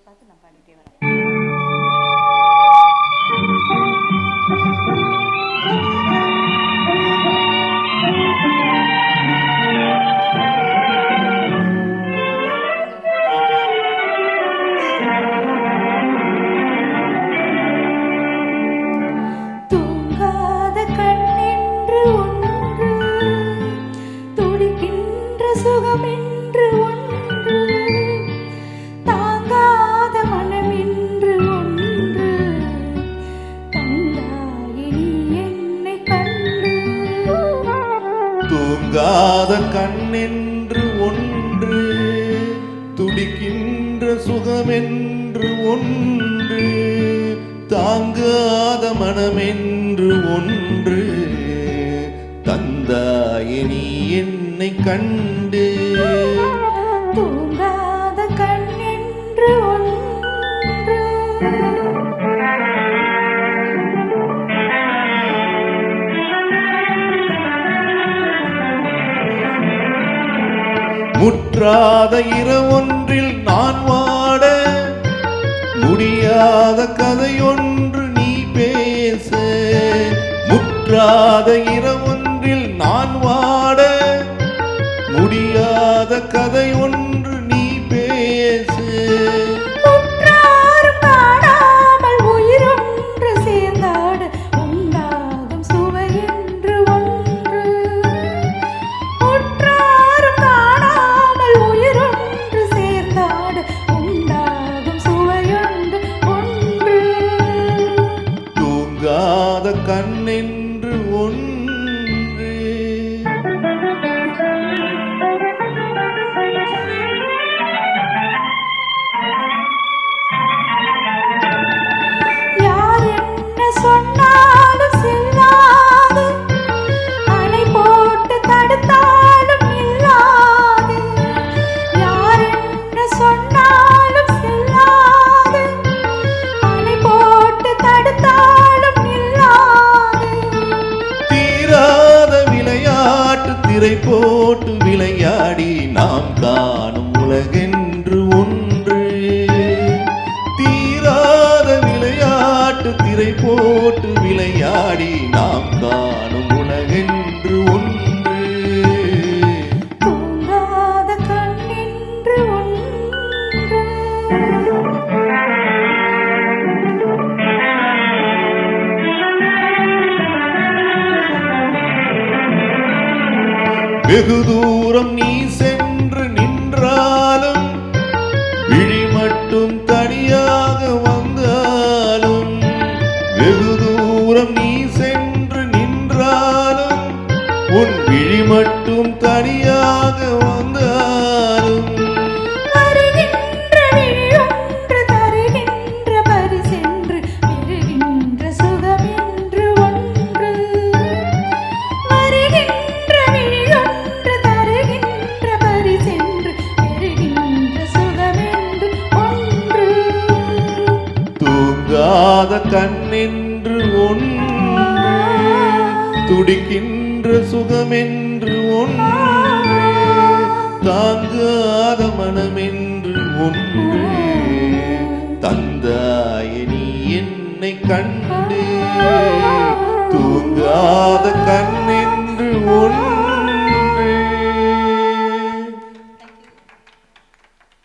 பார்த்து நான் பாடிட்டே வரேன். தூங்காத கண்ணென்று ஒன்று, துடிக்கின்ற சுகமென்று ஒன்று, தாங்காத மனமென்று ஒன்று, தந்தாயே நீ என்னை கண்டு. தூங்காத கண்ணென்று ஒன்று, துடிக்கின்ற சுகமென்று ஒன்று, தாங்காத மனமென்று ஒன்று, தந்தாயே நீ என்னை கண்டு. தூங்காத கண்ணென்று ஒன்று. முற்றாத இரவொன்றில் நான் வாட, முடியாத கதையொன்று நீ பேச. முற்றாத இரவொன்றில் நான் வாட, முடியாத கதை ஒன்று நீ பேச. உற்றாரும் காணாமல் உயிரொன்று சேர்ந்தாட, உண்டாகும் சுவையென்று ஒன்று. உற்றாரும் காணாமல் உயிரொன்று சேர்ந்தாட, உண்டாகும் சுவையொன்று ஒன்று. தூங்காத கண்ணென்று ஒன்று. யார் என்ன சொன்னாலும் செல்லாது, அணை போட்டு தடுத்தாலும் நில்லாது. யார் என்ன சொன்னாலும் செல்லாது, அணை போட்டு தடுத்தாலும் நில்லாது. தீராத விளையாட்டு திரை போட்டு விளையாடி நாம் காணும் உலகென்று ஒன்று. தீராத விளையாட்டு திரை போட்டு விளையாடி நாம் காணும் உலகென்று ஒன்று. தூங்காத கண்ணென்று ஒன்று. வெகு தூரம் நீ சென்று நின்றாலும், விழி மட்டும் தனியாக வந்தாலும். வெகு தூரம் நீ சென்று நின்றாலும், உன் விழி மட்டும் தனியாக வந்தாலும். வருகின்ற விழியொன்று தருகின்ற பரிசென்று, பெறுகின்ற சுகமென்று ஒன்று. வருகின்ற விழியொன்று தருகின்ற பரிசென்று, பெறுகின்ற சுகமென்று ஒன்று. தூங்காத கண்ணென்று ஒன்று, துடிக்கின்ற சுகமென்று ஒன்று, தாங்காத மனமென்று ஒன்று, தந்தாயே நீ என்னை கண்டு. தூங்காத கண்ணென்று ஒன்று.